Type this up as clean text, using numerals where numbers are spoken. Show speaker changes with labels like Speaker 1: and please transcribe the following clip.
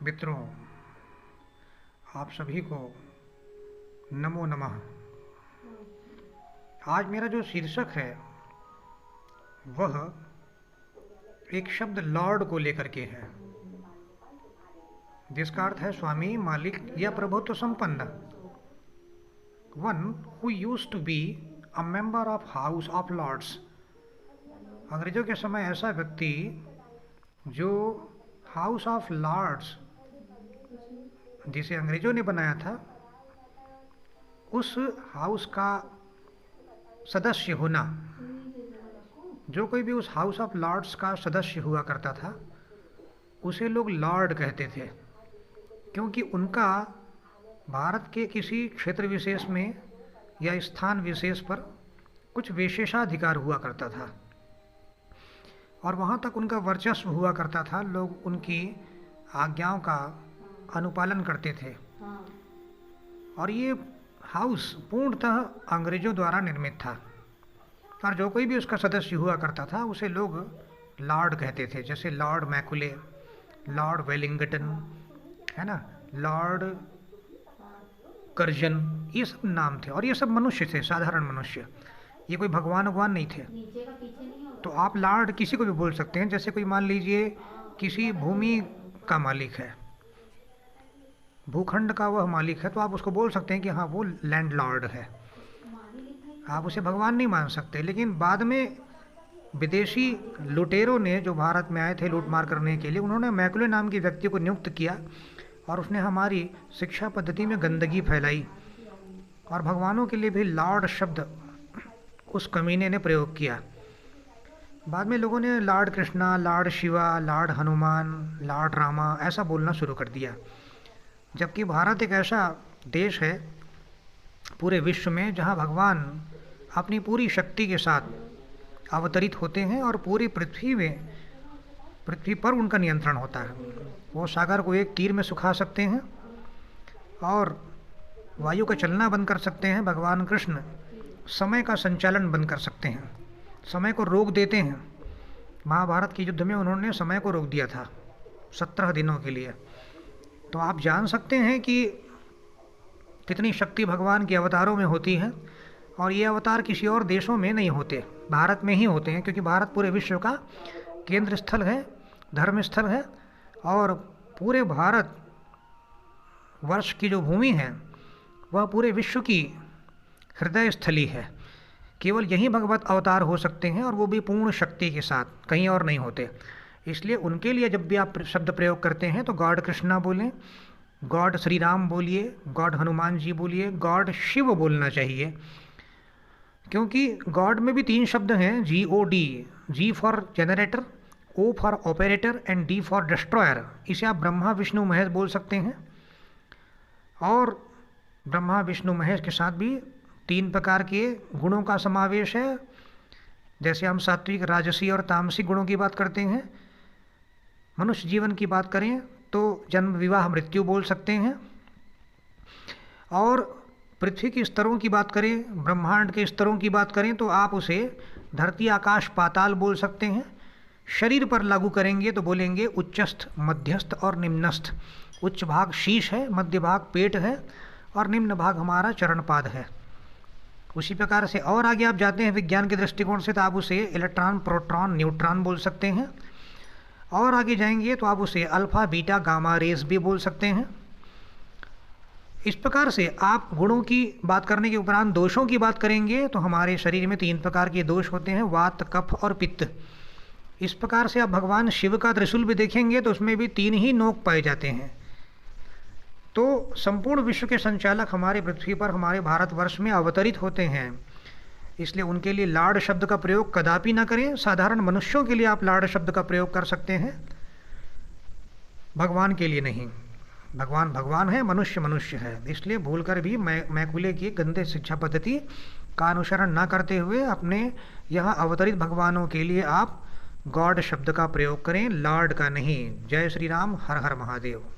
Speaker 1: मित्रों, आप सभी को नमो नमः। आज मेरा जो शीर्षक है वह एक शब्द लॉर्ड को लेकर के है, जिसका अर्थ है स्वामी, मालिक या प्रभुत्व संपन्न। One who used to be a member of House of Lords. अंग्रेजों के समय ऐसा व्यक्ति जो हाउस ऑफ लॉर्ड्स जिसे अंग्रेजों ने बनाया था, उस हाउस का सदस्य होना, जो कोई भी उस हाउस ऑफ लॉर्ड्स का सदस्य हुआ करता था उसे लोग लॉर्ड कहते थे, क्योंकि उनका भारत के किसी क्षेत्र विशेष में या स्थान विशेष पर कुछ विशेषाधिकार हुआ करता था और वहाँ तक उनका वर्चस्व हुआ करता था। लोग उनकी आज्ञाओं का अनुपालन करते थे और ये हाउस पूर्णतः अंग्रेजों द्वारा निर्मित था और जो कोई भी उसका सदस्य हुआ करता था उसे लोग लॉर्ड कहते थे। जैसे लॉर्ड मैकुले, लॉर्ड वेलिंगटन, है ना, लॉर्ड कर्जन, ये सब नाम थे और ये सब मनुष्य थे, साधारण मनुष्य, ये कोई भगवान नहीं थे। तो आप लॉर्ड किसी को भी बोल सकते हैं। जैसे कोई मान लीजिए किसी भूमि का मालिक है, भूखंड का वह मालिक है, तो आप उसको बोल सकते हैं कि हाँ वो लैंड लॉर्ड है। आप उसे भगवान नहीं मान सकते। लेकिन बाद में विदेशी लुटेरों ने जो भारत में आए थे लूटमार करने के लिए, उन्होंने मैकुले नाम के व्यक्ति को नियुक्त किया और उसने हमारी शिक्षा पद्धति में गंदगी फैलाई और भगवानों के लिए भी लॉर्ड शब्द उस कमीने ने प्रयोग किया। बाद में लोगों ने Lord Krishna, Lord Shiva, Lord Hanuman, Lord Rama ऐसा बोलना शुरू कर दिया, जबकि भारत एक ऐसा देश है पूरे विश्व में जहाँ भगवान अपनी पूरी शक्ति के साथ अवतरित होते हैं और पूरी पृथ्वी पर उनका नियंत्रण होता है। वो सागर को एक तीर में सुखा सकते हैं और वायु का चलना बंद कर सकते हैं। भगवान कृष्ण समय का संचालन बंद कर सकते हैं, समय को रोक देते हैं। महाभारत के युद्ध में उन्होंने समय को रोक दिया था 17 दिनों के लिए। तो आप जान सकते हैं कि कितनी शक्ति भगवान के अवतारों में होती है और ये अवतार किसी और देशों में नहीं होते, भारत में ही होते हैं, क्योंकि भारत पूरे विश्व का केंद्र स्थल है, धर्म स्थल है और पूरे भारत वर्ष की जो भूमि है वह पूरे विश्व की हृदय स्थली है। केवल यही भगवत अवतार हो सकते हैं और वो भी पूर्ण शक्ति के साथ, कहीं और नहीं होते। इसलिए उनके लिए जब भी आप शब्द प्रयोग करते हैं तो गॉड कृष्णा बोलें, गॉड श्री राम बोलिए, गॉड हनुमान जी बोलिए, गॉड शिव बोलना चाहिए, क्योंकि गॉड में भी 3 शब्द हैं, GOD, G for generator, O for operator and D for destroyer. इसे आप ब्रह्मा विष्णु महेश बोल सकते हैं और ब्रह्मा विष्णु महेश के साथ भी 3 प्रकार के गुणों का समावेश है। जैसे हम सात्विक, राजसी और तामसिक गुणों की बात करते हैं। मनुष्य जीवन की बात करें तो जन्म, विवाह, मृत्यु बोल सकते हैं और पृथ्वी के स्तरों की बात करें, ब्रह्मांड के स्तरों की बात करें तो आप उसे धरती, आकाश, पाताल बोल सकते हैं। शरीर पर लागू करेंगे तो बोलेंगे उच्चस्थ, मध्यस्थ और निम्नस्थ। उच्च भाग शीश है, मध्य भाग पेट है और निम्न भाग हमारा चरणपाद है। उसी प्रकार से और आगे आप जाते हैं विज्ञान के दृष्टिकोण से तो आप उसे इलेक्ट्रॉन, प्रोटॉन, न्यूट्रॉन बोल सकते हैं और आगे जाएंगे तो आप उसे अल्फा, बीटा, गामा रेस भी बोल सकते हैं। इस प्रकार से आप गुणों की बात करने के उपरांत दोषों की बात करेंगे तो हमारे शरीर में 3 प्रकार के दोष होते हैं, वात, कफ और पित्त। इस प्रकार से आप भगवान शिव का त्रिशूल भी देखेंगे तो उसमें भी 3 ही नोक पाए जाते हैं। तो संपूर्ण विश्व के संचालक हमारे पृथ्वी पर, हमारे भारतवर्ष में अवतरित होते हैं। इसलिए उनके लिए लॉर्ड शब्द का प्रयोग कदापि ना करें। साधारण मनुष्यों के लिए आप लॉर्ड शब्द का प्रयोग कर सकते हैं, भगवान के लिए नहीं। भगवान भगवान है, मनुष्य मनुष्य है। इसलिए भूलकर भी मैकुले की गंदे शिक्षा पद्धति का अनुसरण ना करते हुए अपने यहाँ अवतरित भगवानों के लिए आप गॉड शब्द का प्रयोग करें, लॉर्ड का नहीं। जय श्री राम, हर हर महादेव।